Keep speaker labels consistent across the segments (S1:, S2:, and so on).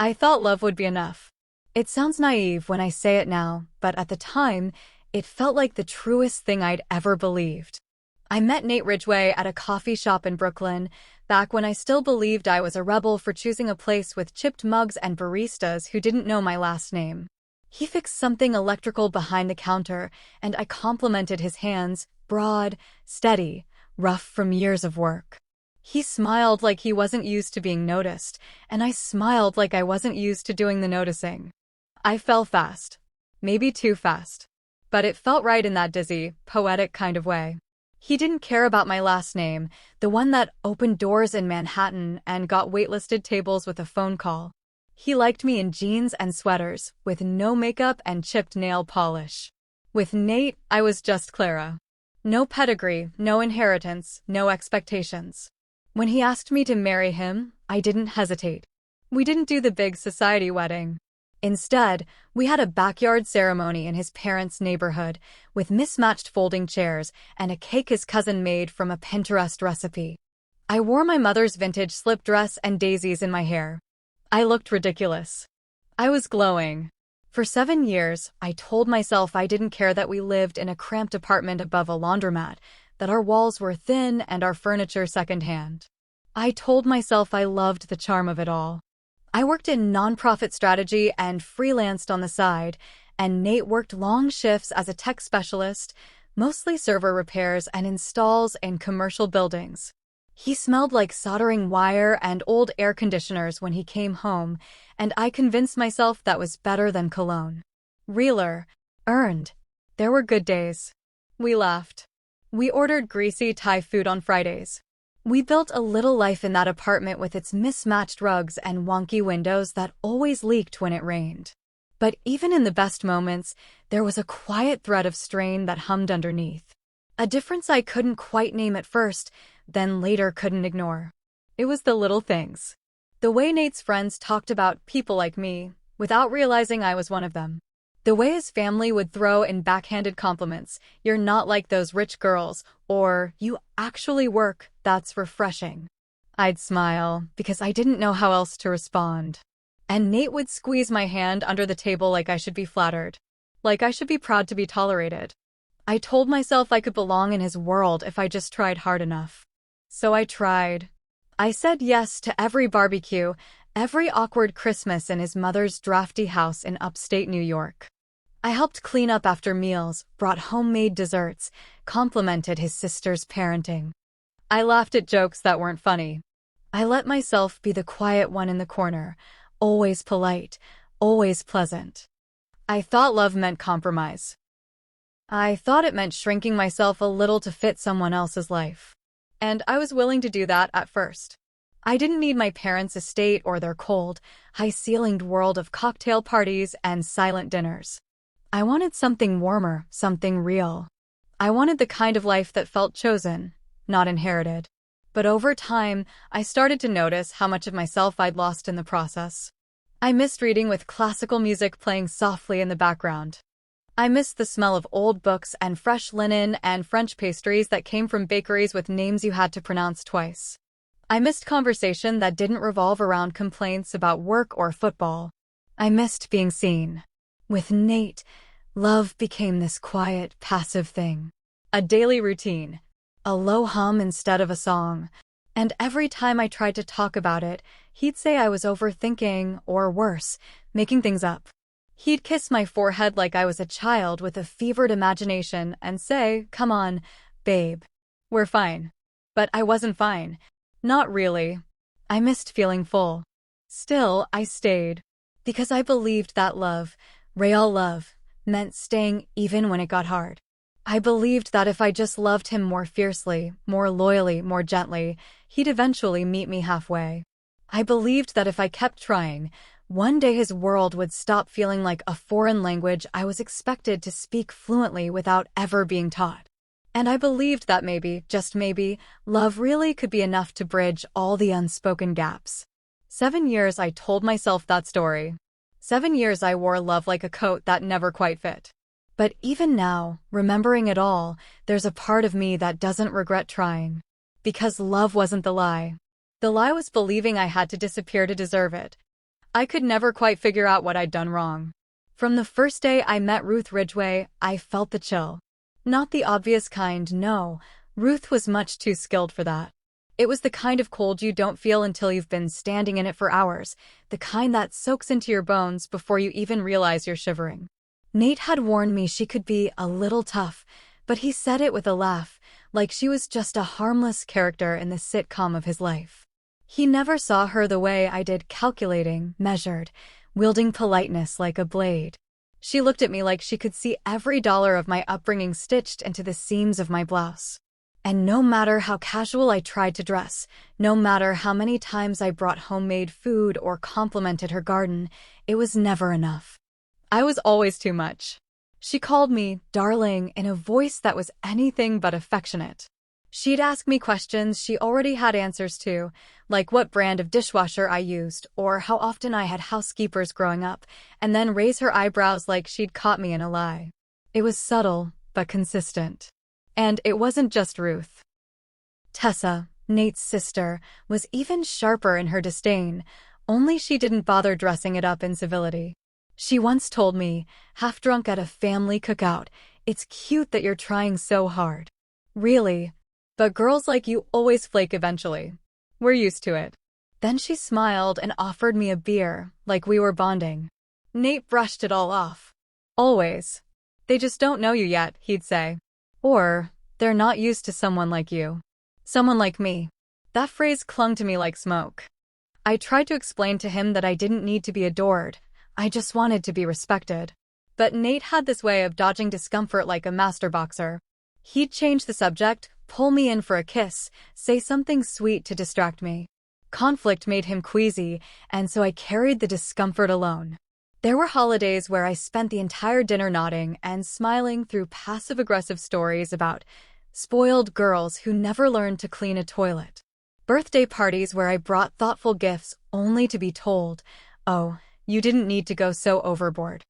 S1: I thought love would be enough. It sounds naive when I say it now, but at the time, it felt like the truest thing I'd ever believed. I met Nate Ridgway at a coffee shop in Brooklyn, back when I still believed I was a rebel for choosing a place with chipped mugs and baristas who didn't know my last name. He fixed something electrical behind the counter, and I complimented his hands, broad, steady, rough from years of work. He smiled like he wasn't used to being noticed, and I smiled like I wasn't used to doing the noticing. I fell fast. Maybe too fast. But it felt right in that dizzy, poetic kind of way. He didn't care about my last name, the one that opened doors in Manhattan and got waitlisted tables with a phone call. He liked me in jeans and sweaters, with no makeup and chipped nail polish. With Nate, I was just Clara. No pedigree, no inheritance, no expectations. When he asked me to marry him, I didn't hesitate. We didn't do the big society wedding. Instead, we had a backyard ceremony in his parents' neighborhood, with mismatched folding chairs and a cake his cousin made from a Pinterest recipe. I wore my mother's vintage slip dress and daisies in my hair. I looked ridiculous. I was glowing. For 7 years, I told myself I didn't care that we lived in a cramped apartment above a laundromat, that our walls were thin and our furniture secondhand. I told myself I loved the charm of it all. I worked in nonprofit strategy and freelanced on the side, and Nate worked long shifts as a tech specialist, mostly server repairs and installs in commercial buildings. He smelled like soldering wire and old air conditioners when he came home, and I convinced myself that was better than cologne. Realer, earned. There were good days. We laughed. We ordered greasy Thai food on Fridays. We built a little life in that apartment with its mismatched rugs and wonky windows that always leaked when it rained. But even in the best moments, there was a quiet thread of strain that hummed underneath. A difference I couldn't quite name at first, then later couldn't ignore. It was the little things. The way Nate's friends talked about people like me, without realizing I was one of them. The way his family would throw in backhanded compliments, "You're not like those rich girls," or "You actually work, that's refreshing." I'd smile, because I didn't know how else to respond. And Nate would squeeze my hand under the table like I should be flattered. Like I should be proud to be tolerated. I told myself I could belong in his world if I just tried hard enough. So I tried. I said yes to every barbecue, every awkward Christmas in his mother's drafty house in upstate New York. I helped clean up after meals, brought homemade desserts, complimented his sister's parenting. I laughed at jokes that weren't funny. I let myself be the quiet one in the corner, always polite, always pleasant. I thought love meant compromise. I thought it meant shrinking myself a little to fit someone else's life. And I was willing to do that at first. I didn't need my parents' estate or their cold, high-ceilinged world of cocktail parties and silent dinners. I wanted something warmer, something real. I wanted the kind of life that felt chosen, not inherited. But over time, I started to notice how much of myself I'd lost in the process. I missed reading with classical music playing softly in the background. I missed the smell of old books and fresh linen and French pastries that came from bakeries with names you had to pronounce twice. I missed conversation that didn't revolve around complaints about work or football. I missed being seen. With Nate, love became this quiet, passive thing. A daily routine. A low hum instead of a song. And every time I tried to talk about it, he'd say I was overthinking, or worse, making things up. He'd kiss my forehead like I was a child with a fevered imagination and say, "Come on, babe. We're fine." But I wasn't fine. Not really. I missed feeling full. Still, I stayed. Because I believed that love, real love, meant staying even when it got hard. I believed that if I just loved him more fiercely, more loyally, more gently, he'd eventually meet me halfway. I believed that if I kept trying, one day his world would stop feeling like a foreign language I was expected to speak fluently without ever being taught. And I believed that maybe, just maybe, love really could be enough to bridge all the unspoken gaps. 7 years I told myself that story. 7 years I wore love like a coat that never quite fit. But even now, remembering it all, there's a part of me that doesn't regret trying. Because love wasn't the lie. The lie was believing I had to disappear to deserve it. I could never quite figure out what I'd done wrong. From the first day I met Ruth Ridgway, I felt the chill. Not the obvious kind, no. Ruth was much too skilled for that. It was the kind of cold you don't feel until you've been standing in it for hours, the kind that soaks into your bones before you even realize you're shivering. Nate had warned me she could be a little tough, but he said it with a laugh, like she was just a harmless character in the sitcom of his life. He never saw her the way I did, calculating, measured, wielding politeness like a blade. She looked at me like she could see every dollar of my upbringing stitched into the seams of my blouse. And no matter how casual I tried to dress, no matter how many times I brought homemade food or complimented her garden, it was never enough. I was always too much. She called me darling in a voice that was anything but affectionate. She'd ask me questions she already had answers to, like what brand of dishwasher I used or how often I had housekeepers growing up, and then raise her eyebrows like she'd caught me in a lie. It was subtle, but consistent. And it wasn't just Ruth. Tessa, Nate's sister, was even sharper in her disdain, only she didn't bother dressing it up in civility. She once told me, half drunk at a family cookout, "It's cute that you're trying so hard." Really? But girls like you always flake eventually. We're used to it. Then she smiled and offered me a beer, like we were bonding. Nate brushed it all off. Always. "They just don't know you yet," he'd say. Or, "They're not used to someone like you." Someone like me. That phrase clung to me like smoke. I tried to explain to him that I didn't need to be adored. I just wanted to be respected. But Nate had this way of dodging discomfort like a master boxer. He'd change the subject, pull me in for a kiss, say something sweet to distract me. Conflict made him queasy, and so I carried the discomfort alone. There were holidays where I spent the entire dinner nodding and smiling through passive-aggressive stories about spoiled girls who never learned to clean a toilet. Birthday parties where I brought thoughtful gifts only to be told, "Oh, you didn't need to go so overboard."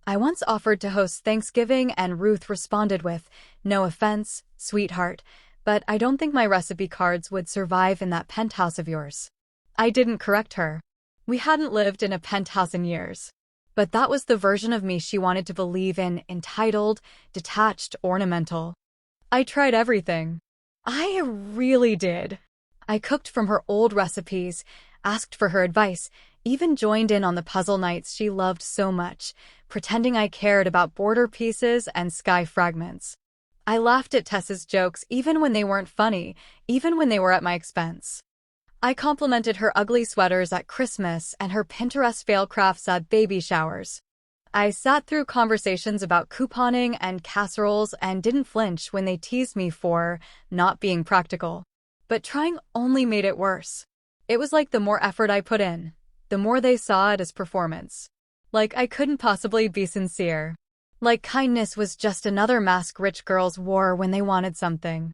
S1: I once offered to host Thanksgiving and Ruth responded with, "No offense, sweetheart, but I don't think my recipe cards would survive in that penthouse of yours." I didn't correct her. We hadn't lived in a penthouse in years. But that was the version of me she wanted to believe in, entitled, detached, ornamental. I tried everything. I really did. I cooked from her old recipes, asked for her advice, even joined in on the puzzle nights she loved so much, pretending I cared about border pieces and sky fragments. I laughed at Tessa's jokes even when they weren't funny, even when they were at my expense. I complimented her ugly sweaters at Christmas and her Pinterest fail crafts at baby showers. I sat through conversations about couponing and casseroles and didn't flinch when they teased me for not being practical. But trying only made it worse. It was like the more effort I put in, the more they saw it as performance. Like I couldn't possibly be sincere. Like kindness was just another mask rich girls wore when they wanted something.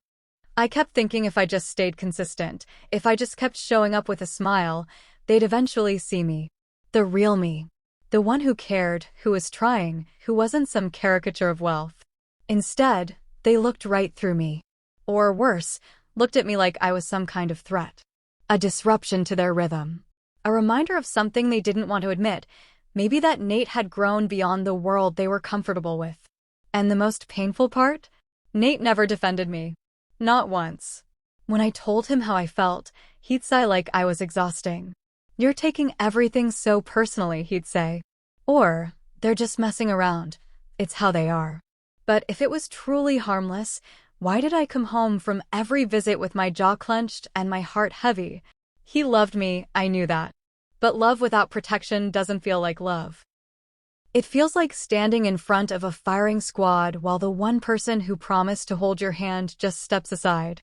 S1: I kept thinking if I just stayed consistent, if I just kept showing up with a smile, they'd eventually see me. The real me. The one who cared, who was trying, who wasn't some caricature of wealth. Instead, they looked right through me. Or worse, looked at me like I was some kind of threat. A disruption to their rhythm. A reminder of something they didn't want to admit. Maybe that Nate had grown beyond the world they were comfortable with. And the most painful part? Nate never defended me. Not once. When I told him how I felt, he'd sigh like I was exhausting. "You're taking everything so personally," he'd say. Or, "They're just messing around. It's how they are." But if it was truly harmless, why did I come home from every visit with my jaw clenched and my heart heavy? He loved me, I knew that. But love without protection doesn't feel like love. It feels like standing in front of a firing squad while the one person who promised to hold your hand just steps aside.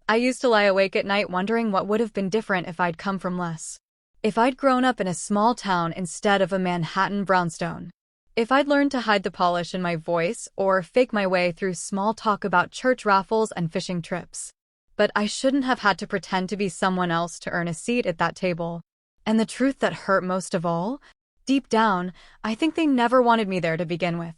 S1: I used to lie awake at night wondering what would have been different if I'd come from less. If I'd grown up in a small town instead of a Manhattan brownstone. If I'd learned to hide the polish in my voice or fake my way through small talk about church raffles and fishing trips. But I shouldn't have had to pretend to be someone else to earn a seat at that table. And the truth that hurt most of all? Deep down, I think they never wanted me there to begin with.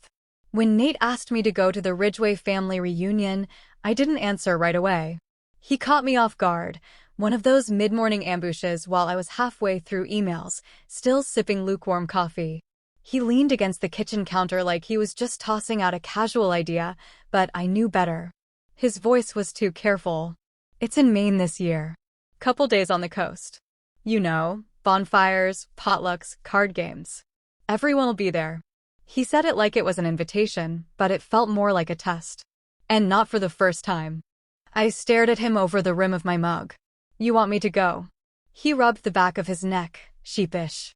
S1: When Nate asked me to go to the Ridgway family reunion, I didn't answer right away. He caught me off guard, One of those mid-morning ambushes while I was halfway through emails, still sipping lukewarm coffee. He leaned against the kitchen counter like he was just tossing out a casual idea, but I knew better. His voice was too careful. It's in Maine this year. Couple days on the coast. You know, bonfires, potlucks, card games. Everyone will be there. He said it like it was an invitation, but it felt more like a test. And not for the first time. I stared at him over the rim of my mug. You want me to go? He rubbed the back of his neck, sheepish.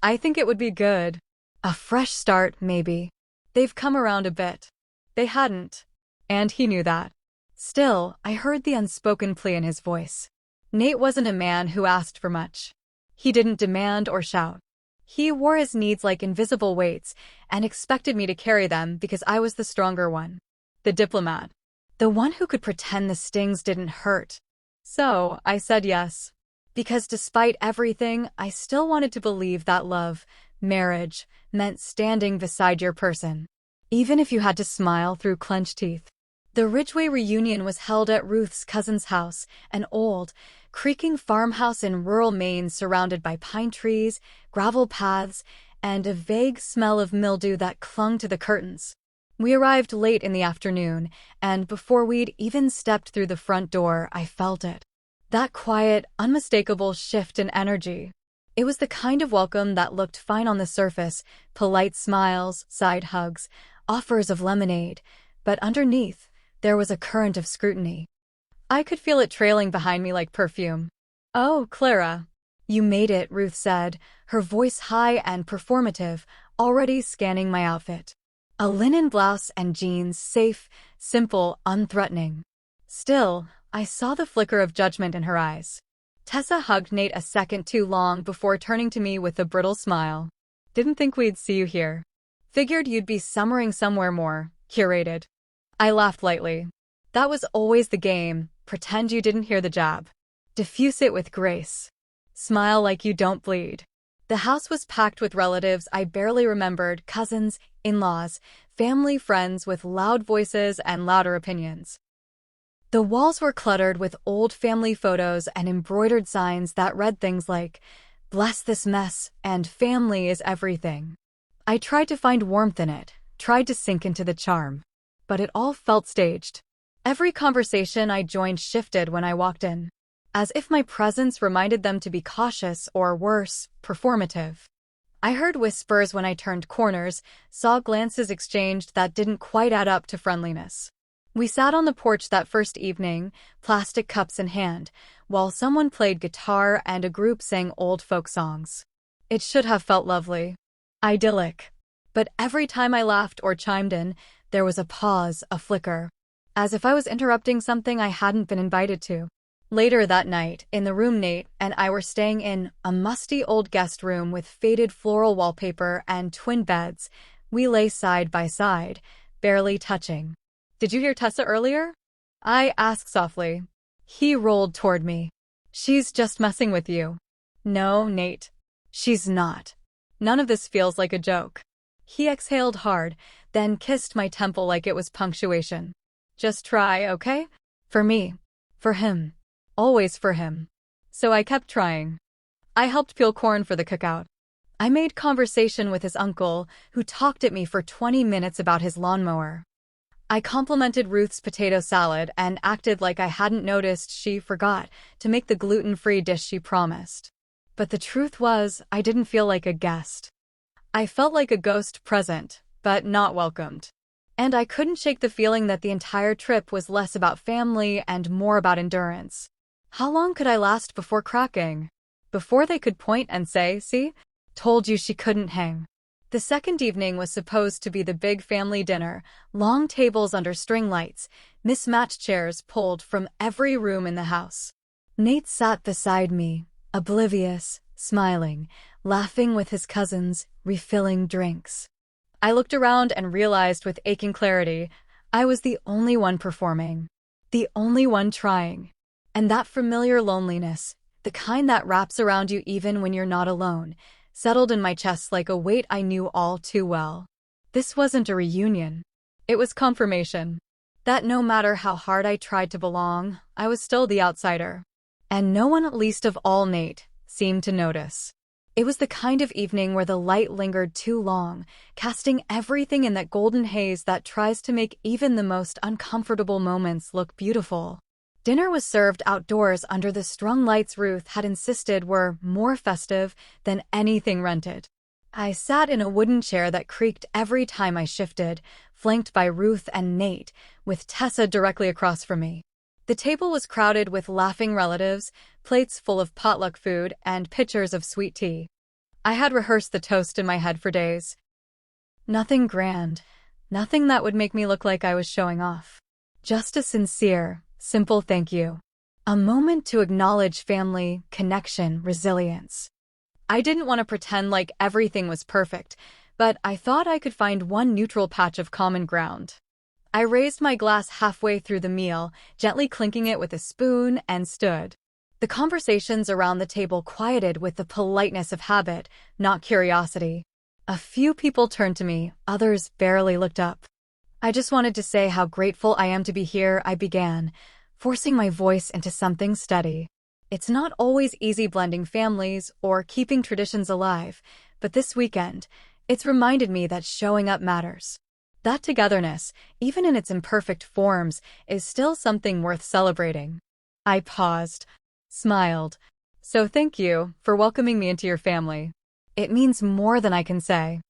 S1: I think it would be good. A fresh start, maybe. They've come around a bit. They hadn't. And he knew that. Still, I heard the unspoken plea in his voice. Nate wasn't a man who asked for much. He didn't demand or shout. He wore his needs like invisible weights and expected me to carry them because I was the stronger one. The diplomat. The one who could pretend the stings didn't hurt. So, I said yes. Because despite everything, I still wanted to believe that love, marriage, meant standing beside your person. Even if you had to smile through clenched teeth. The Ridgway reunion was held at Ruth's cousin's house, an old, creaking farmhouse in rural Maine surrounded by pine trees, gravel paths, and a vague smell of mildew that clung to the curtains. We arrived late in the afternoon, and before we'd even stepped through the front door, I felt it. That quiet, unmistakable shift in energy. It was the kind of welcome that looked fine on the surface, polite smiles, side hugs, offers of lemonade, but underneath, there was a current of scrutiny. I could feel it trailing behind me like perfume. Oh, Clara. You made it, Ruth said, her voice high and performative, already scanning my outfit. A linen blouse and jeans, safe, simple, unthreatening. Still, I saw the flicker of judgment in her eyes. Tessa hugged Nate a second too long before turning to me with a brittle smile. Didn't think we'd see you here. Figured you'd be summering somewhere more curated. I laughed lightly. That was always the game, pretend you didn't hear the jab. Diffuse it with grace. Smile like you don't bleed. The house was packed with relatives I barely remembered, cousins, in-laws, family friends with loud voices and louder opinions. The walls were cluttered with old family photos and embroidered signs that read things like, "Bless this mess," and "Family is everything." I tried to find warmth in it, tried to sink into the charm. But it all felt staged. Every conversation I joined shifted when I walked in. As if my presence reminded them to be cautious or worse, performative. I heard whispers when I turned corners, saw glances exchanged that didn't quite add up to friendliness. We sat on the porch that first evening, plastic cups in hand, while someone played guitar and a group sang old folk songs. It should have felt lovely. Idyllic. But every time I laughed or chimed in, there was a pause, a flicker. As if I was interrupting something I hadn't been invited to. Later that night, in the room Nate and I were staying in, a musty old guest room with faded floral wallpaper and twin beds, we lay side by side, barely touching. Did you hear Tessa earlier? I asked softly. He rolled toward me. She's just messing with you. No, Nate. She's not. None of this feels like a joke. He exhaled hard, then kissed my temple like it was punctuation. Just try, okay? For me. For him. Always for him. So I kept trying. I helped peel corn for the cookout. I made conversation with his uncle, who talked at me for 20 minutes about his lawnmower. I complimented Ruth's potato salad and acted like I hadn't noticed she forgot to make the gluten-free dish she promised. But the truth was, I didn't feel like a guest. I felt like a ghost present, but not welcomed. And I couldn't shake the feeling that the entire trip was less about family and more about endurance. How long could I last before cracking? Before they could point and say, "See? Told you she couldn't hang." The second evening was supposed to be the big family dinner, long tables under string lights, mismatched chairs pulled from every room in the house. Nate sat beside me, oblivious, smiling, laughing with his cousins, refilling drinks. I looked around and realized with aching clarity, I was the only one performing. The only one trying. And that familiar loneliness, the kind that wraps around you even when you're not alone, settled in my chest like a weight I knew all too well. This wasn't a reunion. It was confirmation. That no matter how hard I tried to belong, I was still the outsider. And no one, least of all Nate, seemed to notice. It was the kind of evening where the light lingered too long, casting everything in that golden haze that tries to make even the most uncomfortable moments look beautiful. Dinner was served outdoors under the strung lights Ruth had insisted were more festive than anything rented. I sat in a wooden chair that creaked every time I shifted, flanked by Ruth and Nate, with Tessa directly across from me. The table was crowded with laughing relatives, plates full of potluck food, and pitchers of sweet tea. I had rehearsed the toast in my head for days. Nothing grand, nothing that would make me look like I was showing off. Just a sincere, simple thank you. A moment to acknowledge family, connection, resilience. I didn't want to pretend like everything was perfect, but I thought I could find one neutral patch of common ground. I raised my glass halfway through the meal, gently clinking it with a spoon, and stood. The conversations around the table quieted with the politeness of habit, not curiosity. A few people turned to me, others barely looked up. I just wanted to say how grateful I am to be here, I began, forcing my voice into something steady. It's not always easy blending families or keeping traditions alive, but this weekend, it's reminded me that showing up matters. That togetherness, even in its imperfect forms, is still something worth celebrating. I paused, smiled. So thank you for welcoming me into your family. It means more than I can say.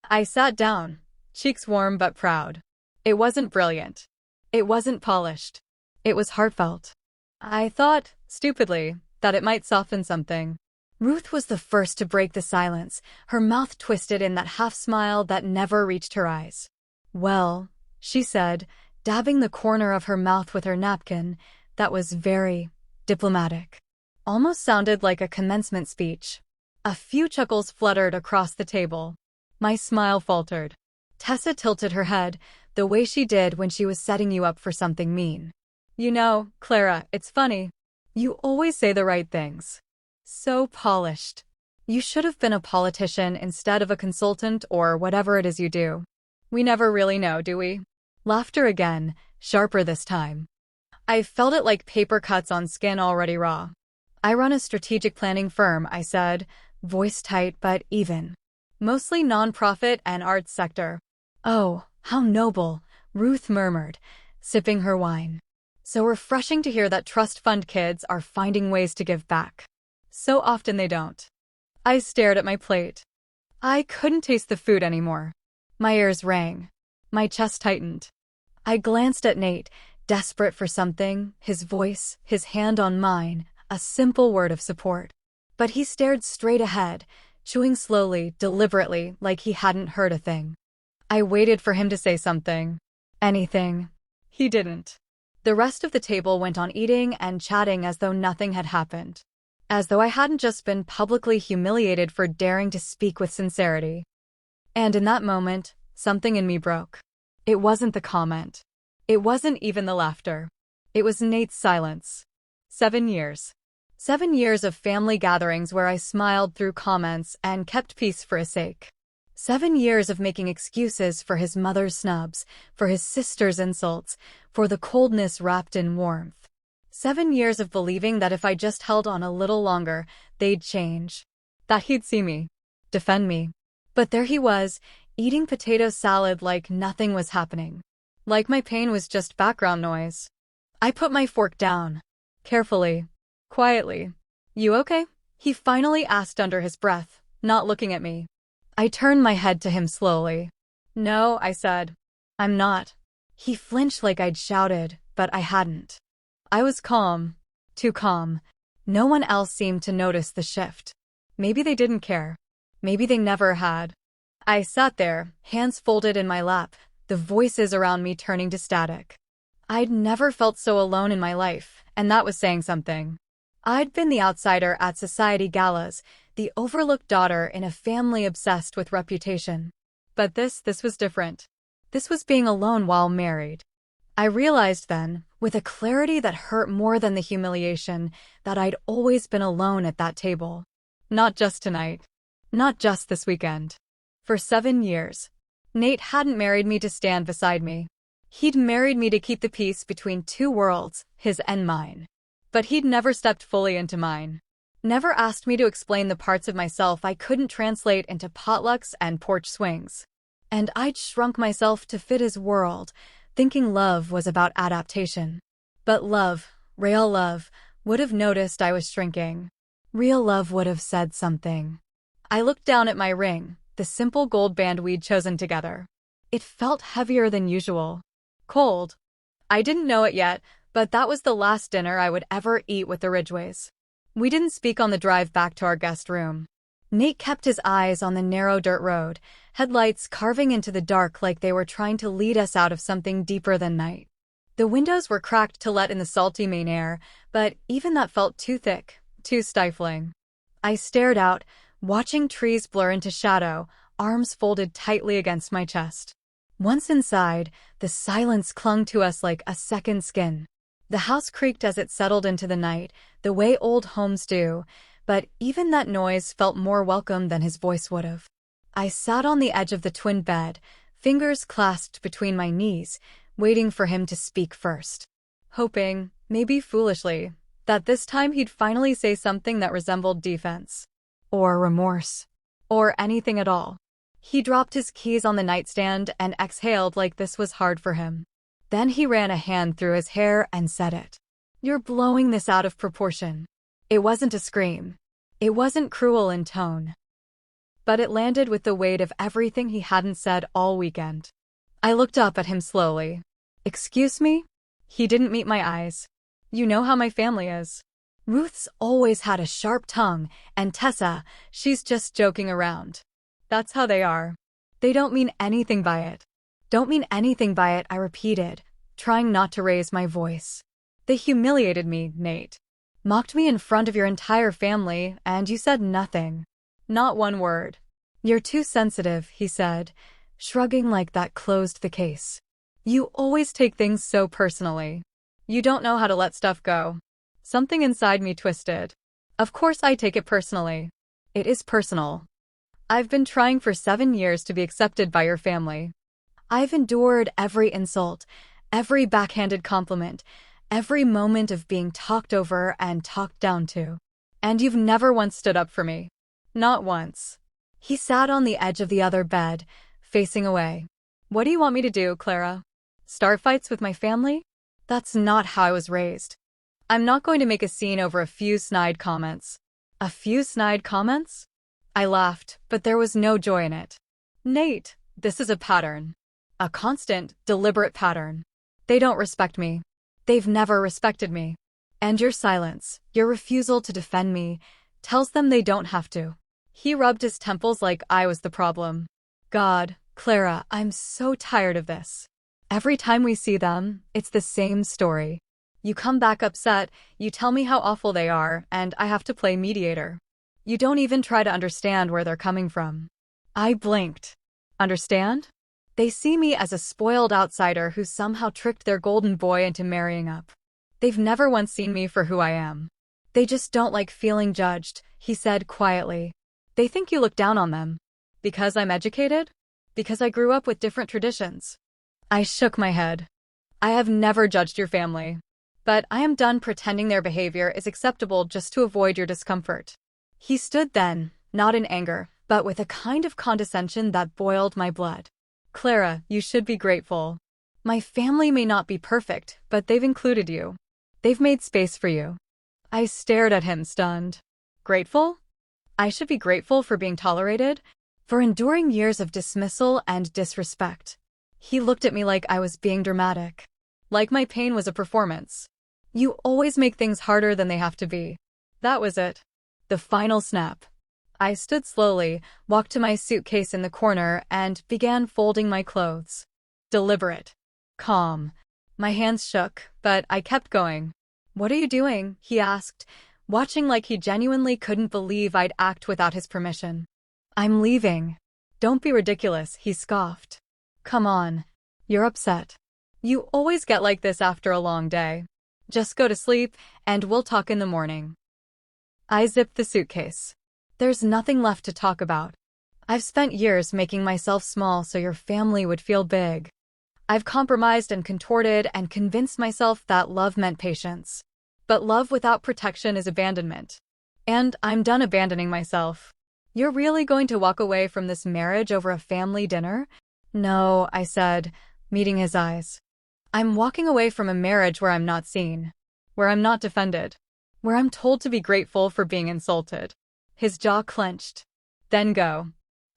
S1: I sat down, cheeks warm but proud. It wasn't brilliant. It wasn't polished. It was heartfelt. I thought, stupidly, that it might soften something. Ruth was the first to break the silence, her mouth twisted in that half-smile that never reached her eyes. Well, she said, dabbing the corner of her mouth with her napkin, that was very diplomatic. Almost sounded like a commencement speech. A few chuckles fluttered across the table. My smile faltered. Tessa tilted her head, the way she did when she was setting you up for something mean. You know, Clara, it's funny. You always say the right things. So polished. You should have been a politician instead of a consultant or whatever it is you do. We never really know, do we? Laughter again, sharper this time. I felt it like paper cuts on skin already raw. I run a strategic planning firm, I said, voice tight but even. Mostly nonprofit and arts sector. Oh, how noble, Ruth murmured, sipping her wine. So refreshing to hear that trust fund kids are finding ways to give back. So often they don't. I stared at my plate. I couldn't taste the food anymore. My ears rang. My chest tightened. I glanced at Nate, desperate for something, his voice, his hand on mine, a simple word of support. But he stared straight ahead, chewing slowly, deliberately, like he hadn't heard a thing. I waited for him to say something. Anything. He didn't. The rest of the table went on eating and chatting as though nothing had happened. As though I hadn't just been publicly humiliated for daring to speak with sincerity. And in that moment, something in me broke. It wasn't the comment. It wasn't even the laughter. It was Nate's silence. 7 years. 7 years of family gatherings where I smiled through comments and kept peace for his sake. 7 years of making excuses for his mother's snubs, for his sister's insults, for the coldness wrapped in warmth. 7 years of believing that if I just held on a little longer, they'd change. That he'd see me. Defend me. But there he was, eating potato salad like nothing was happening. Like my pain was just background noise. I put my fork down. Carefully. Quietly. You okay? He finally asked under his breath, not looking at me. I turned my head to him slowly. No, I said. I'm not. He flinched like I'd shouted, but I hadn't. I was calm. Too calm. No one else seemed to notice the shift. Maybe they didn't care. Maybe they never had. I sat there, hands folded in my lap, the voices around me turning to static. I'd never felt so alone in my life, and that was saying something. I'd been the outsider at society galas, the overlooked daughter in a family obsessed with reputation. But this was different. This was being alone while married. I realized then, with a clarity that hurt more than the humiliation, that I'd always been alone at that table. Not just tonight. Not just this weekend. For 7 years. Nate hadn't married me to stand beside me. He'd married me to keep the peace between two worlds, his and mine. But he'd never stepped fully into mine. Never asked me to explain the parts of myself I couldn't translate into potlucks and porch swings. And I'd shrunk myself to fit his world, thinking love was about adaptation. But love, real love, would have noticed I was shrinking. Real love would have said something. I looked down at my ring, the simple gold band we'd chosen together. It felt heavier than usual. Cold. I didn't know it yet, but that was the last dinner I would ever eat with the Ridgways. We didn't speak on the drive back to our guest room. Nate kept his eyes on the narrow dirt road, headlights carving into the dark like they were trying to lead us out of something deeper than night. The windows were cracked to let in the salty Maine air, but even that felt too thick, too stifling. I stared out, watching trees blur into shadow, arms folded tightly against my chest. Once inside, the silence clung to us like a second skin. The house creaked as it settled into the night, the way old homes do, but even that noise felt more welcome than his voice would have. I sat on the edge of the twin bed, fingers clasped between my knees, waiting for him to speak first. Hoping, maybe foolishly, that this time he'd finally say something that resembled defense. Or remorse. Or anything at all. He dropped his keys on the nightstand and exhaled like this was hard for him. Then he ran a hand through his hair and said it. "You're blowing this out of proportion." It wasn't a scream. It wasn't cruel in tone. But it landed with the weight of everything he hadn't said all weekend. I looked up at him slowly. "Excuse me?" He didn't meet my eyes. "You know how my family is. Ruth's always had a sharp tongue, and Tessa, she's just joking around. That's how they are. They don't mean anything by it." "Don't mean anything by it," I repeated, trying not to raise my voice. "They humiliated me, Nate. Mocked me in front of your entire family, and you said nothing. Not one word." "You're too sensitive," he said, shrugging like that closed the case. "You always take things so personally. You don't know how to let stuff go." Something inside me twisted. Of course I take it personally. It is personal. I've been trying for 7 years to be accepted by your family. I've endured every insult, every backhanded compliment, every moment of being talked over and talked down to. And you've never once stood up for me. Not once. He sat on the edge of the other bed, facing away. "What do you want me to do, Clara? Start fights with my family? That's not how I was raised. I'm not going to make a scene over a few snide comments." "A few snide comments?" I laughed, but there was no joy in it. "Nate, this is a pattern. A constant, deliberate pattern. They don't respect me. They've never respected me. And your silence, your refusal to defend me, tells them they don't have to." He rubbed his temples like I was the problem. "God, Clara, I'm so tired of this. Every time we see them, it's the same story. You come back upset, you tell me how awful they are, and I have to play mediator. You don't even try to understand where they're coming from." I blinked. Understand? They see me as a spoiled outsider who somehow tricked their golden boy into marrying up. They've never once seen me for who I am. "They just don't like feeling judged," he said quietly. "They think you look down on them. Because I'm educated? Because I grew up with different traditions." I shook my head. "I have never judged your family. But I am done pretending their behavior is acceptable just to avoid your discomfort." He stood then, not in anger, but with a kind of condescension that boiled my blood. "Clara, you should be grateful. My family may not be perfect, but they've included you. They've made space for you." I stared at him, stunned. Grateful? I should be grateful for being tolerated? For enduring years of dismissal and disrespect? He looked at me like I was being dramatic. Like my pain was a performance. "You always make things harder than they have to be." That was it. The final snap. I stood slowly, walked to my suitcase in the corner, and began folding my clothes. Deliberate. Calm. My hands shook, but I kept going. "What are you doing?" he asked, watching like he genuinely couldn't believe I'd act without his permission. "I'm leaving." "Don't be ridiculous," he scoffed. "Come on. You're upset. You always get like this after a long day. Just go to sleep, and we'll talk in the morning." I zipped the suitcase. "There's nothing left to talk about. I've spent years making myself small so your family would feel big. I've compromised and contorted and convinced myself that love meant patience. But love without protection is abandonment. And I'm done abandoning myself. You're really going to walk away from this marriage over a family dinner? No, I said, meeting his eyes. I'm walking away from a marriage where I'm not seen, where I'm not defended, where I'm told to be grateful for being insulted. His jaw clenched. Then go.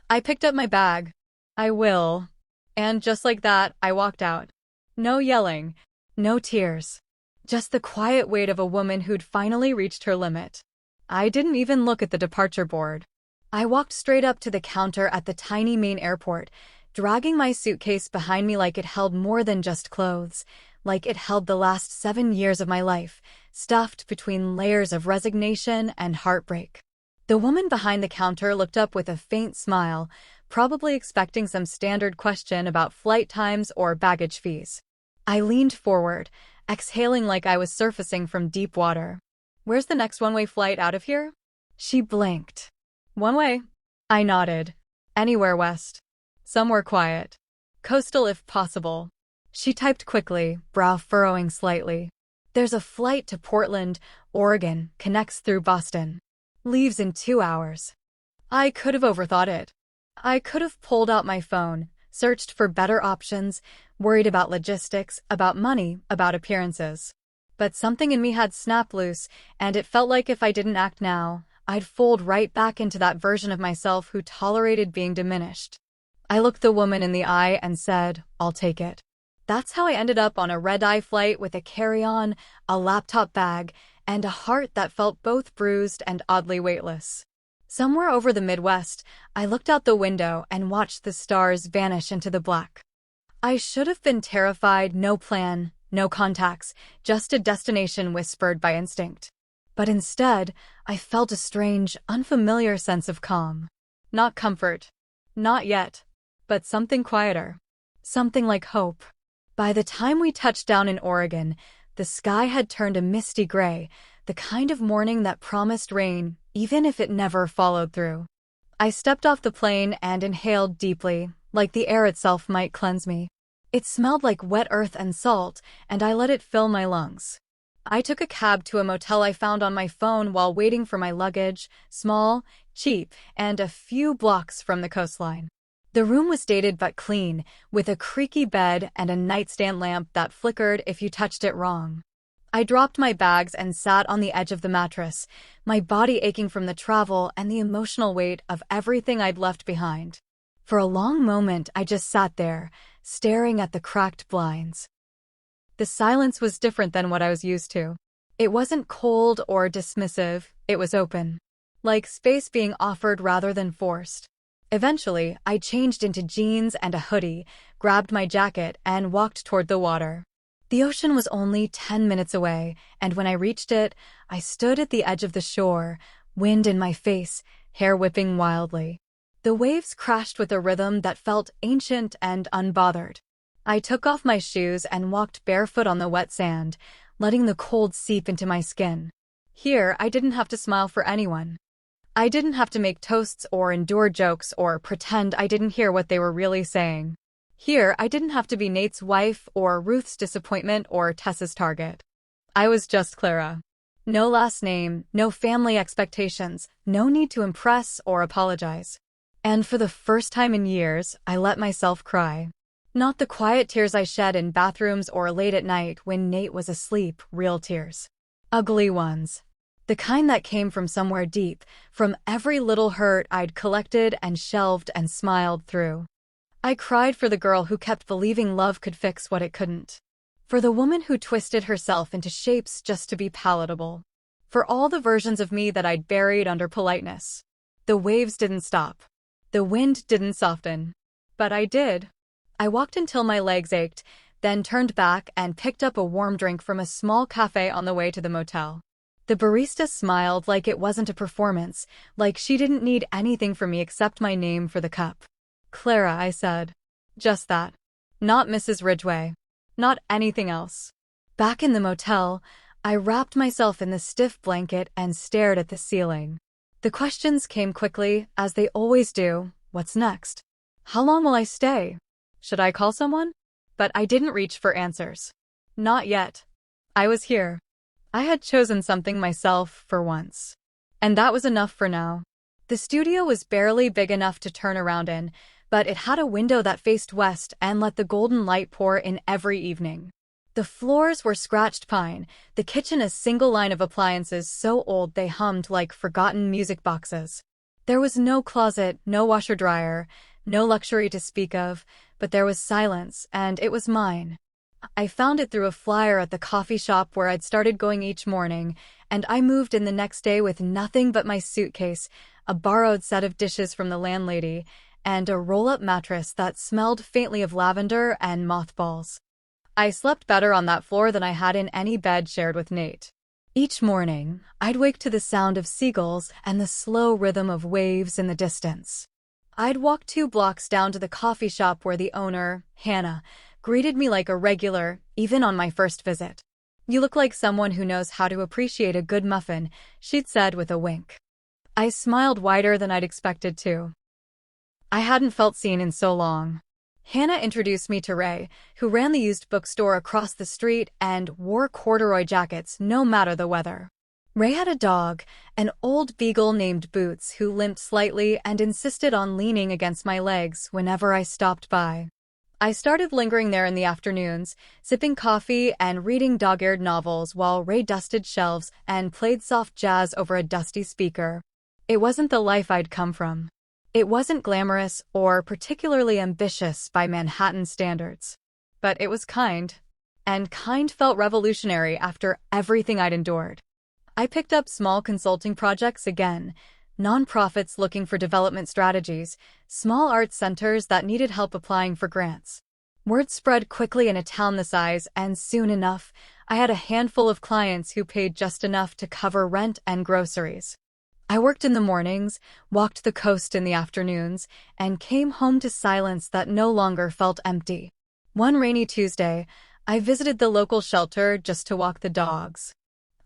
S1: I picked up my bag. I will. And just like that, I walked out. No yelling, no tears. Just the quiet weight of a woman who'd finally reached her limit. I didn't even look at the departure board. I walked straight up to the counter at the tiny Maine airport, dragging my suitcase behind me like it held more than just clothes, like it held the last 7 years of my life, stuffed between layers of resignation and heartbreak. The woman behind the counter looked up with a faint smile, probably expecting some standard question about flight times or baggage fees. I leaned forward, exhaling like I was surfacing from deep water. Where's the next one-way flight out of here? She blinked. One way. I nodded. Anywhere west. Somewhere quiet. Coastal if possible. She typed quickly, brow furrowing slightly. There's a flight to Portland, Oregon, connects through Boston. Leaves in 2 hours. I could have overthought it. I could have pulled out my phone, searched for better options, worried about logistics, about money, about appearances. But something in me had snapped loose, and it felt like if I didn't act now, I'd fold right back into that version of myself who tolerated being diminished. I looked the woman in the eye and said, I'll take it. That's how I ended up on a red-eye flight with a carry-on, a laptop bag, and a heart that felt both bruised and oddly weightless. Somewhere over the Midwest, I looked out the window and watched the stars vanish into the black. I should have been terrified, no plan, no contacts, just a destination whispered by instinct. But instead, I felt a strange, unfamiliar sense of calm. Not comfort. Not yet. But something quieter. Something like hope. By the time we touched down in Oregon, the sky had turned a misty gray, the kind of morning that promised rain, even if it never followed through. I stepped off the plane and inhaled deeply, like the air itself might cleanse me. It smelled like wet earth and salt, and I let it fill my lungs. I took a cab to a motel I found on my phone while waiting for my luggage, small, cheap, and a few blocks from the coastline. The room was dated but clean, with a creaky bed and a nightstand lamp that flickered if you touched it wrong. I dropped my bags and sat on the edge of the mattress, my body aching from the travel and the emotional weight of everything I'd left behind. For a long moment, I just sat there, staring at the cracked blinds. The silence was different than what I was used to. It wasn't cold or dismissive, it was open. Like space being offered rather than forced. Eventually, I changed into jeans and a hoodie, grabbed my jacket, and walked toward the water. The ocean was only 10 minutes away, and when I reached it, I stood at the edge of the shore, wind in my face, hair whipping wildly. The waves crashed with a rhythm that felt ancient and unbothered. I took off my shoes and walked barefoot on the wet sand, letting the cold seep into my skin. Here, I didn't have to smile for anyone. I didn't have to make toasts or endure jokes or pretend I didn't hear what they were really saying. Here, I didn't have to be Nate's wife or Ruth's disappointment or Tessa's target. I was just Clara. No last name, no family expectations, no need to impress or apologize. And for the first time in years, I let myself cry. Not the quiet tears I shed in bathrooms or late at night when Nate was asleep, real tears. Ugly ones. The kind that came from somewhere deep, from every little hurt I'd collected and shelved and smiled through. I cried for the girl who kept believing love could fix what it couldn't. For the woman who twisted herself into shapes just to be palatable. For all the versions of me that I'd buried under politeness. The waves didn't stop. The wind didn't soften. But I did. I walked until my legs ached, then turned back and picked up a warm drink from a small cafe on the way to the motel. The barista smiled like it wasn't a performance, like she didn't need anything from me except my name for the cup. Clara, I said. Just that. Not Mrs. Ridgway. Not anything else. Back in the motel, I wrapped myself in the stiff blanket and stared at the ceiling. The questions came quickly, as they always do. What's next? How long will I stay? Should I call someone? But I didn't reach for answers. Not yet. I was here. I had chosen something myself for once. And that was enough for now. The studio was barely big enough to turn around in, but it had a window that faced west and let the golden light pour in every evening. The floors were scratched pine, the kitchen a single line of appliances so old they hummed like forgotten music boxes. There was no closet, no washer-dryer, no luxury to speak of, but there was silence, and it was mine. I found it through a flyer at the coffee shop where I'd started going each morning, and I moved in the next day with nothing but my suitcase, a borrowed set of dishes from the landlady, and a roll-up mattress that smelled faintly of lavender and mothballs. I slept better on that floor than I had in any bed shared with Nate. Each morning, I'd wake to the sound of seagulls and the slow rhythm of waves in the distance. I'd walk 2 blocks down to the coffee shop where the owner, Hannah, greeted me like a regular, even on my first visit. "You look like someone who knows how to appreciate a good muffin," she'd said with a wink. I smiled wider than I'd expected to. I hadn't felt seen in so long. Hannah introduced me to Ray, who ran the used bookstore across the street and wore corduroy jackets no matter the weather. Ray had a dog, an old beagle named Boots, who limped slightly and insisted on leaning against my legs whenever I stopped by. I started lingering there in the afternoons, sipping coffee and reading dog-eared novels while Ray dusted shelves and played soft jazz over a dusty speaker. It wasn't the life I'd come from. It wasn't glamorous or particularly ambitious by Manhattan standards. But it was kind, and kind felt revolutionary after everything I'd endured. I picked up small consulting projects again, nonprofits looking for development strategies, small arts centers that needed help applying for grants. Word spread quickly in a town the size, and soon enough, I had a handful of clients who paid just enough to cover rent and groceries. I worked in the mornings, walked the coast in the afternoons, and came home to silence that no longer felt empty. One rainy Tuesday, I visited the local shelter just to walk the dogs.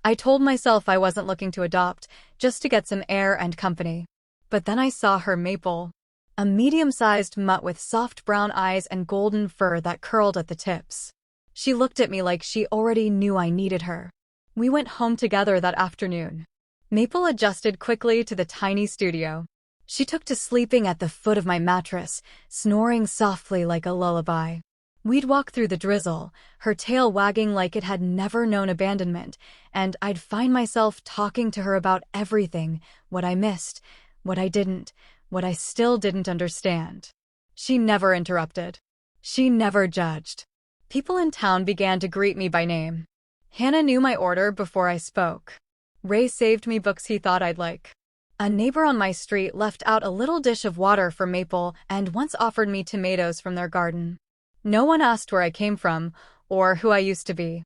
S1: I told myself I wasn't looking to adopt, just to get some air and company. But then I saw her Maple, a medium-sized mutt with soft brown eyes and golden fur that curled at the tips. She looked at me like she already knew I needed her. We went home together that afternoon. Maple adjusted quickly to the tiny studio. She took to sleeping at the foot of my mattress, snoring softly like a lullaby. We'd walk through the drizzle, her tail wagging like it had never known abandonment, and I'd find myself talking to her about everything, what I missed, what I didn't, what I still didn't understand. She never interrupted. She never judged. People in town began to greet me by name. Hannah knew my order before I spoke. Ray saved me books he thought I'd like. A neighbor on my street left out a little dish of water for Maple and once offered me tomatoes from their garden. No one asked where I came from or who I used to be.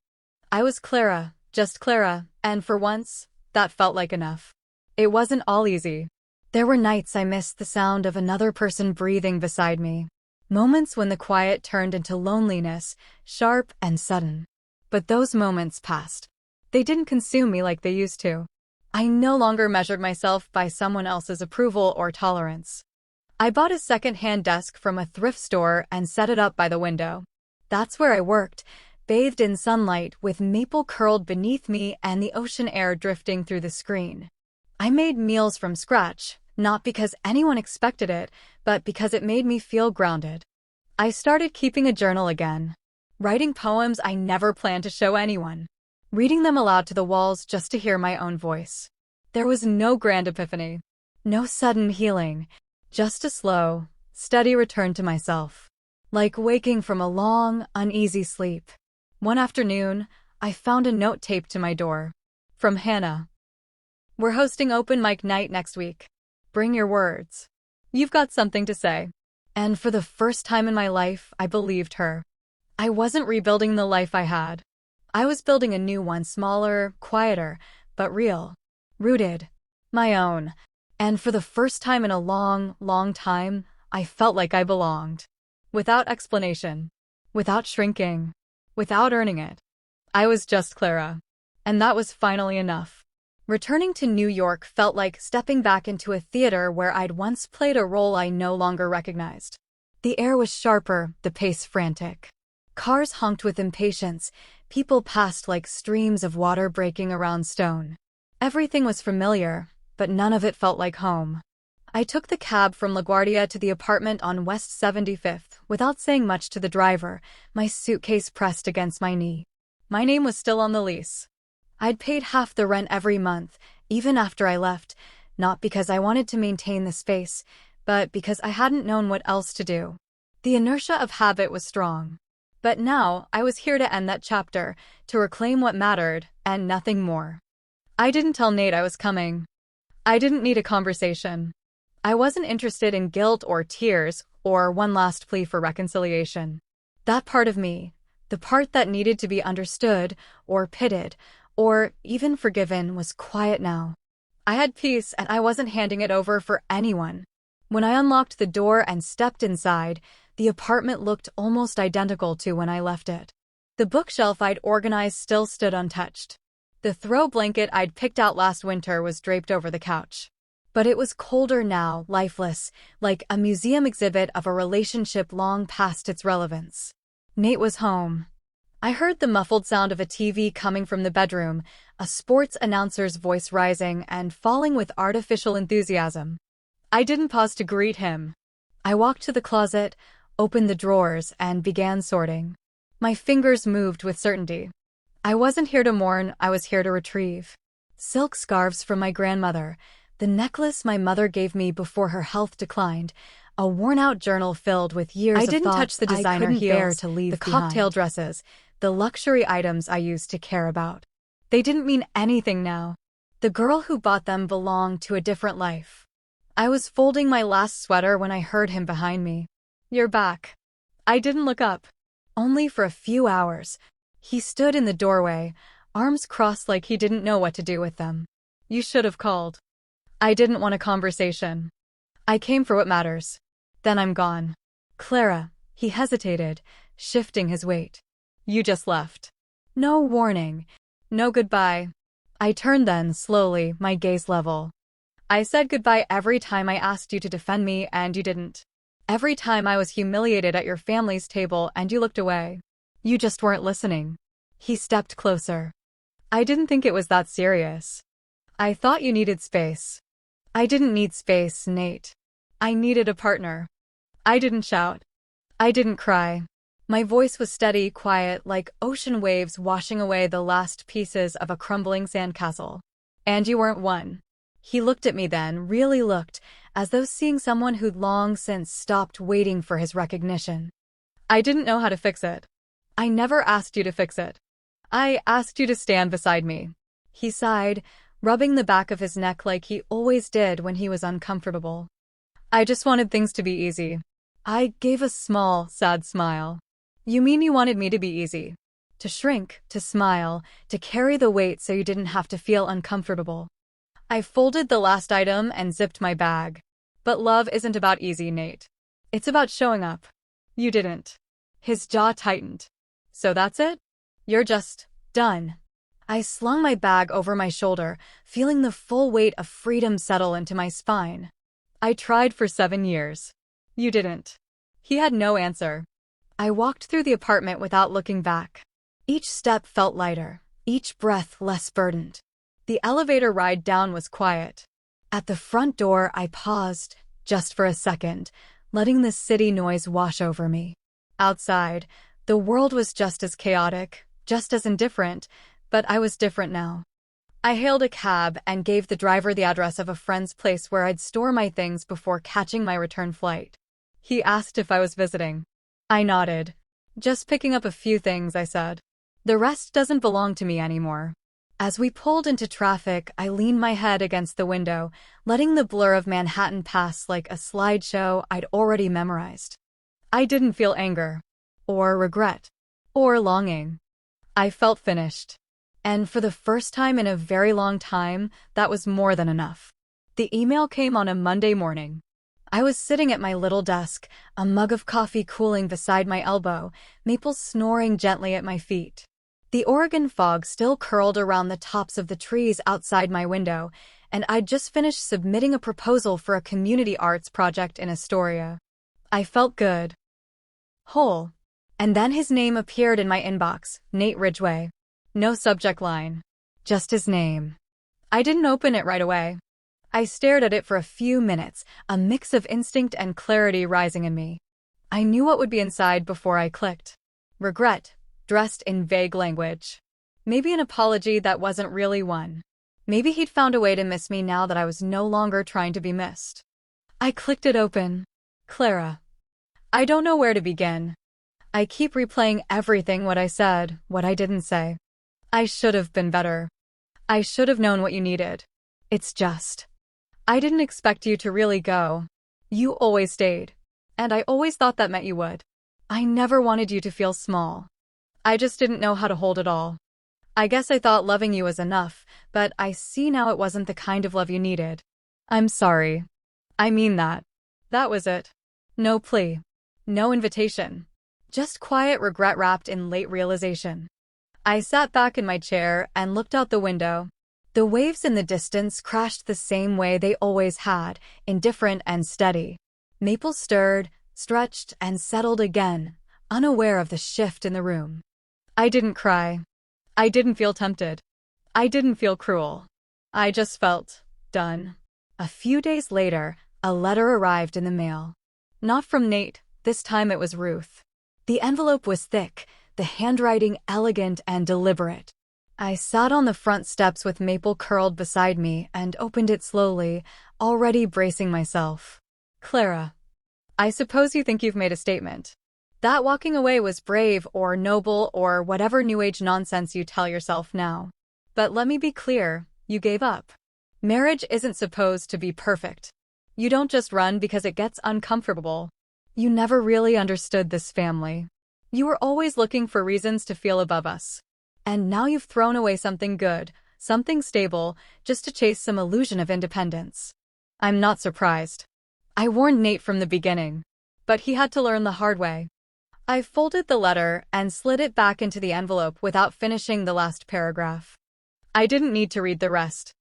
S1: I was Clara, just Clara, and for once, that felt like enough. It wasn't all easy. There were nights I missed the sound of another person breathing beside me. Moments when the quiet turned into loneliness, sharp and sudden. But those moments passed. They didn't consume me like they used to. I no longer measured myself by someone else's approval or tolerance. I bought a second-hand desk from a thrift store and set it up by the window. That's where I worked, bathed in sunlight with Maple curled beneath me and the ocean air drifting through the screen. I made meals from scratch, not because anyone expected it, but because it made me feel grounded. I started keeping a journal again, writing poems I never planned to show anyone, reading them aloud to the walls just to hear my own voice. There was no grand epiphany, no sudden healing, just a slow, steady return to myself. Like waking from a long, uneasy sleep. One afternoon, I found a note taped to my door. From Hannah. "We're hosting open mic night next week. Bring your words. You've got something to say." And for the first time in my life, I believed her. I wasn't rebuilding the life I had. I was building a new one, smaller, quieter, but real. Rooted. My own. And for the first time in a long, long time, I felt like I belonged. Without explanation. Without shrinking. Without earning it. I was just Clara. And that was finally enough. Returning to New York felt like stepping back into a theater where I'd once played a role I no longer recognized. The air was sharper, the pace frantic. Cars honked with impatience, people passed like streams of water breaking around stone. Everything was familiar, but none of it felt like home. I took the cab from LaGuardia to the apartment on West 75th without saying much to the driver, my suitcase pressed against my knee. My name was still on the lease. I'd paid half the rent every month, even after I left, not because I wanted to maintain the space, but because I hadn't known what else to do. The inertia of habit was strong. But now, I was here to end that chapter, to reclaim what mattered, and nothing more. I didn't tell Nate I was coming. I didn't need a conversation. I wasn't interested in guilt or tears, or one last plea for reconciliation. That part of me, the part that needed to be understood, or pitied, or even forgiven, was quiet now. I had peace, and I wasn't handing it over for anyone. When I unlocked the door and stepped inside, the apartment looked almost identical to when I left it. The bookshelf I'd organized still stood untouched. The throw blanket I'd picked out last winter was draped over the couch. But it was colder now, lifeless, like a museum exhibit of a relationship long past its relevance. Nate was home. I heard the muffled sound of a TV coming from the bedroom, a sports announcer's voice rising and falling with artificial enthusiasm. I didn't pause to greet him. I walked to the closet, opened the drawers, and began sorting. My fingers moved with certainty. I wasn't here to mourn, I was here to retrieve. Silk scarves from my grandmother, the necklace my mother gave me before her health declined, a worn-out journal filled with years of thoughts. I didn't touch the designer heels, to leave the cocktail dresses, the luxury items I used to care about. They didn't mean anything now. The girl who bought them belonged to a different life. I was folding my last sweater when I heard him behind me. "You're back." I didn't look up. Only for a few hours. He stood in the doorway, arms crossed like he didn't know what to do with them. "You should have called." I didn't want a conversation. I came for what matters. Then I'm gone. "Clara," he hesitated, shifting his weight. "You just left." No warning. No goodbye. I turned then, slowly, my gaze level. "I said goodbye every time I asked you to defend me and you didn't. Every time I was humiliated at your family's table and you looked away. You just weren't listening." He stepped closer. "I didn't think it was that serious. I thought you needed space." "I didn't need space, Nate. I needed a partner." I didn't shout. I didn't cry. My voice was steady, quiet, like ocean waves washing away the last pieces of a crumbling sandcastle. "And you weren't one." He looked at me then, really looked, as though seeing someone who'd long since stopped waiting for his recognition. "I didn't know how to fix it. I never asked you to fix it. I asked you to stand beside me." He sighed, rubbing the back of his neck like he always did when he was uncomfortable. "I just wanted things to be easy." I gave a small, sad smile. "You mean you wanted me to be easy? To shrink, to smile, to carry the weight so you didn't have to feel uncomfortable?" I folded the last item and zipped my bag. "But love isn't about easy, Nate. It's about showing up. You didn't." His jaw tightened. "So that's it? You're just done." I slung my bag over my shoulder, feeling the full weight of freedom settle into my spine. "I tried for 7 years. You didn't." He had no answer. I walked through the apartment without looking back. Each step felt lighter, each breath less burdened. The elevator ride down was quiet. At the front door, I paused, just for a second, letting the city noise wash over me. Outside, the world was just as chaotic, just as indifferent, but I was different now. I hailed a cab and gave the driver the address of a friend's place where I'd store my things before catching my return flight. He asked if I was visiting. I nodded. "Just picking up a few things," I said. "The rest doesn't belong to me anymore." As we pulled into traffic, I leaned my head against the window, letting the blur of Manhattan pass like a slideshow I'd already memorized. I didn't feel anger, or regret, or longing. I felt finished. And for the first time in a very long time, that was more than enough. The email came on a Monday morning. I was sitting at my little desk, a mug of coffee cooling beside my elbow, Maple snoring gently at my feet. The Oregon fog still curled around the tops of the trees outside my window, and I'd just finished submitting a proposal for a community arts project in Astoria. I felt good. Whole. And then his name appeared in my inbox, Nate Ridgway. No subject line. Just his name. I didn't open it right away. I stared at it for a few minutes, a mix of instinct and clarity rising in me. I knew what would be inside before I clicked. Regret, dressed in vague language. Maybe an apology that wasn't really one. Maybe he'd found a way to miss me now that I was no longer trying to be missed. I clicked it open. Clara. I don't know where to begin. I keep replaying everything, what I said, what I didn't say. I should have been better. I should have known what you needed. It's just. I didn't expect you to really go. You always stayed. And I always thought that meant you would. I never wanted you to feel small. I just didn't know how to hold it all. I guess I thought loving you was enough, but I see now it wasn't the kind of love you needed. I'm sorry. I mean that. That was it. No plea. No invitation. Just quiet regret wrapped in late realization. I sat back in my chair and looked out the window. The waves in the distance crashed the same way they always had, indifferent and steady. Maple stirred, stretched, and settled again, unaware of the shift in the room. I didn't cry. I didn't feel tempted. I didn't feel cruel. I just felt done. A few days later, a letter arrived in the mail. Not from Nate, this time it was Ruth. The envelope was thick, the handwriting elegant and deliberate. I sat on the front steps with Maple curled beside me and opened it slowly, already bracing myself. Clara. I suppose you think you've made a statement. That walking away was brave or noble or whatever new age nonsense you tell yourself now. But let me be clear, you gave up. Marriage isn't supposed to be perfect. You don't just run because it gets uncomfortable. You never really understood this family. You were always looking for reasons to feel above us. And now you've thrown away something good, something stable, just to chase some illusion of independence. I'm not surprised. I warned Nate from the beginning. But he had to learn the hard way. I folded the letter and slid it back into the envelope without finishing the last paragraph. I didn't need to read the rest.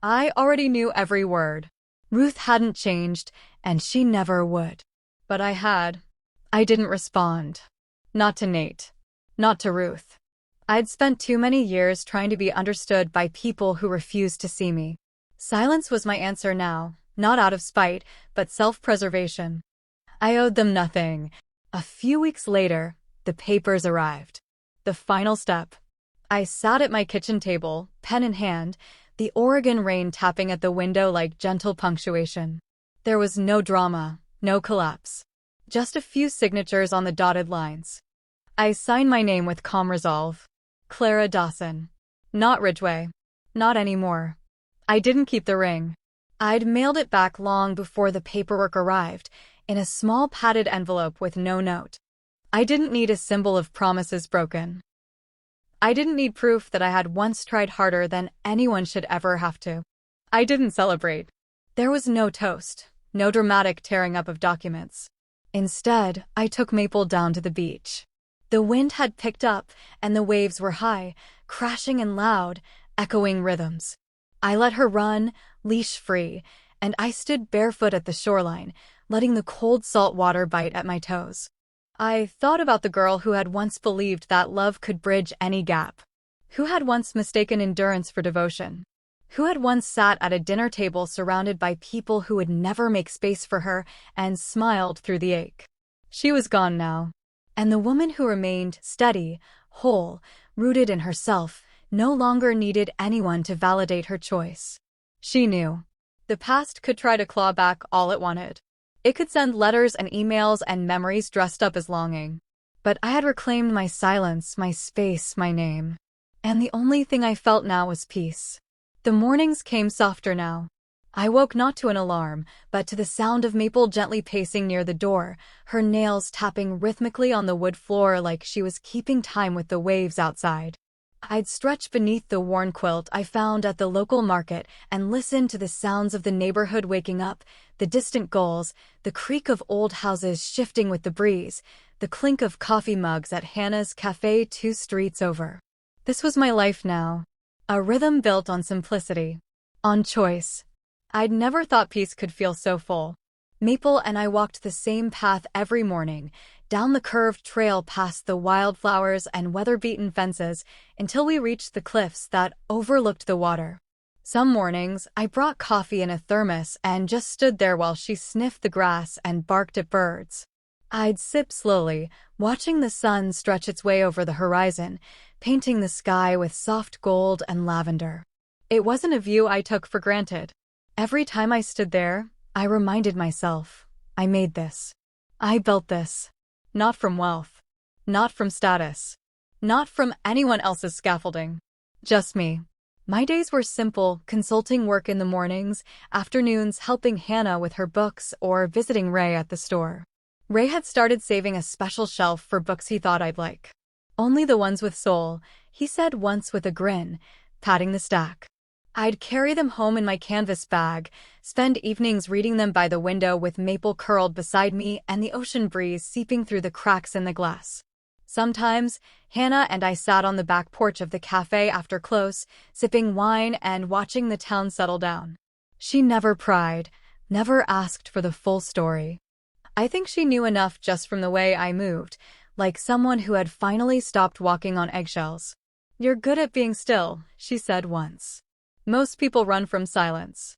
S1: I already knew every word. Ruth hadn't changed, and she never would. But I had. I didn't respond. Not to Nate. Not to Ruth. I'd spent too many years trying to be understood by people who refused to see me. Silence was my answer now, not out of spite, but self-preservation. I owed them nothing. A few weeks later, the papers arrived. The final step. I sat at my kitchen table, pen in hand, the Oregon rain tapping at the window like gentle punctuation. There was no drama, no collapse. Just a few signatures on the dotted lines. I signed my name with calm resolve. Clara Dawson. Not Ridgway. Not anymore. I didn't keep the ring. I'd mailed it back long before the paperwork arrived, in a small padded envelope with no note. I didn't need a symbol of promises broken. I didn't need proof that I had once tried harder than anyone should ever have to. I didn't celebrate. There was no toast, no dramatic tearing up of documents. Instead, I took Maple down to the beach. The wind had picked up, and the waves were high, crashing and loud, echoing rhythms. I let her run, leash free, and I stood barefoot at the shoreline, letting the cold salt water bite at my toes. I thought about the girl who had once believed that love could bridge any gap, who had once mistaken endurance for devotion, who had once sat at a dinner table surrounded by people who would never make space for her and smiled through the ache. She was gone now. And the woman who remained steady, whole, rooted in herself, no longer needed anyone to validate her choice. She knew. The past could try to claw back all it wanted. It could send letters and emails and memories dressed up as longing. But I had reclaimed my silence, my space, my name. And the only thing I felt now was peace. The mornings came softer now. I woke not to an alarm, but to the sound of Maple gently pacing near the door, her nails tapping rhythmically on the wood floor like she was keeping time with the waves outside. I'd stretch beneath the worn quilt I found at the local market and listen to the sounds of the neighborhood waking up, the distant gulls, the creak of old houses shifting with the breeze, the clink of coffee mugs at Hannah's Cafe 2 streets over. This was my life now. A rhythm built on simplicity. On choice. I'd never thought peace could feel so full. Maple and I walked the same path every morning, down the curved trail past the wildflowers and weather-beaten fences until we reached the cliffs that overlooked the water. Some mornings, I brought coffee in a thermos and just stood there while she sniffed the grass and barked at birds. I'd sip slowly, watching the sun stretch its way over the horizon, painting the sky with soft gold and lavender. It wasn't a view I took for granted. Every time I stood there, I reminded myself, I made this. I built this. Not from wealth. Not from status. Not from anyone else's scaffolding. Just me. My days were simple, consulting work in the mornings, afternoons helping Hannah with her books, or visiting Ray at the store. Ray had started saving a special shelf for books he thought I'd like. Only the ones with soul, he said once with a grin, patting the stack. I'd carry them home in my canvas bag, spend evenings reading them by the window with Maple curled beside me and the ocean breeze seeping through the cracks in the glass. Sometimes, Hannah and I sat on the back porch of the cafe after close, sipping wine and watching the town settle down. She never pried, never asked for the full story. I think she knew enough just from the way I moved, like someone who had finally stopped walking on eggshells. "You're good at being still," she said once. "Most people run from silence."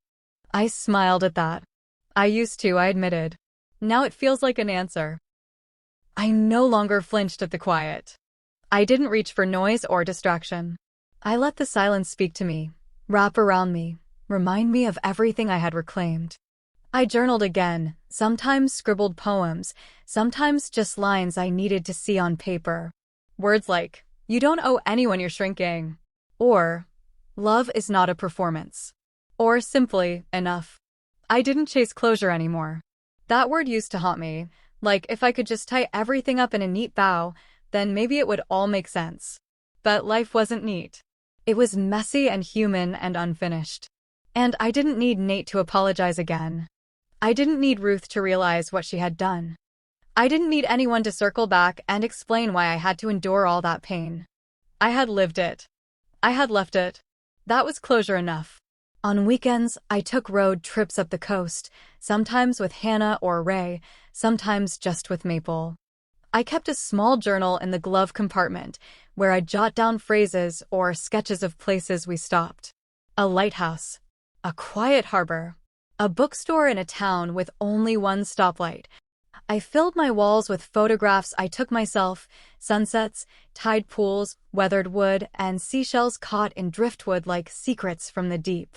S1: I smiled at that. I used to, I admitted. Now it feels like an answer. I no longer flinched at the quiet. I didn't reach for noise or distraction. I let the silence speak to me, wrap around me, remind me of everything I had reclaimed. I journaled again, sometimes scribbled poems, sometimes just lines I needed to see on paper. Words like, "You don't owe anyone you're shrinking," or "Love is not a performance," or simply, "Enough." I didn't chase closure anymore. That word used to haunt me. Like, if I could just tie everything up in a neat bow, then maybe it would all make sense. But life wasn't neat. It was messy and human and unfinished. And I didn't need Nate to apologize again. I didn't need Ruth to realize what she had done. I didn't need anyone to circle back and explain why I had to endure all that pain. I had lived it. I had left it. That was closure enough. On weekends, I took road trips up the coast, sometimes with Hannah or Ray, sometimes just with Maple. I kept a small journal in the glove compartment where I'd jot down phrases or sketches of places we stopped. A lighthouse, a quiet harbor, a bookstore in a town with only one stoplight. I filled my walls with photographs I took myself, sunsets, tide pools, weathered wood, and seashells caught in driftwood like secrets from the deep.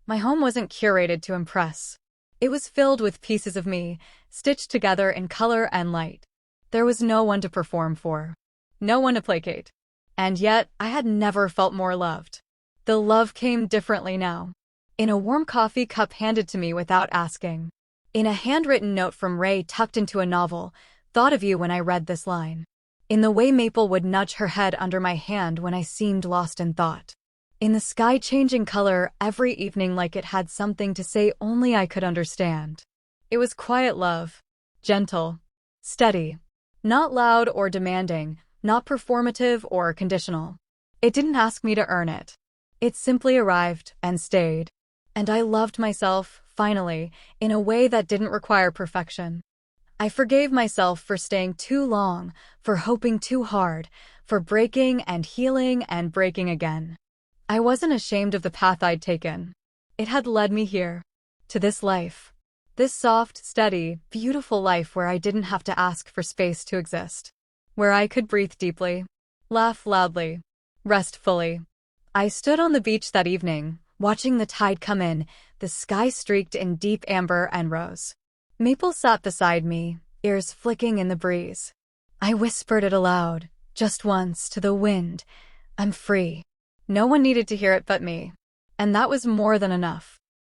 S1: My home wasn't curated to impress. It was filled with pieces of me, stitched together in color and light. There was no one to perform for. No one to placate. And yet, I had never felt more loved. The love came differently now. In a warm coffee cup handed to me without asking. In a handwritten note from Ray tucked into a novel, "Thought of you when I read this line." In the way Maple would nudge her head under my hand when I seemed lost in thought. In the sky changing color every evening like it had something to say only I could understand. It was quiet love. Gentle. Steady. Not loud or demanding, not performative or conditional. It didn't ask me to earn it. It simply arrived and stayed. And I loved myself, finally, in a way that didn't require perfection. I forgave myself for staying too long, for hoping too hard, for breaking and healing and breaking again. I wasn't ashamed of the path I'd taken. It had led me here. To this life. This soft, steady, beautiful life where I didn't have to ask for space to exist. Where I could breathe deeply. Laugh loudly. Rest fully. I stood on the beach that evening, watching the tide come in, the sky streaked in deep amber and rose. Maple sat beside me, ears flicking in the breeze. I whispered it aloud, just once, to the wind. I'm free. No one needed to hear it but me. And that was more than enough.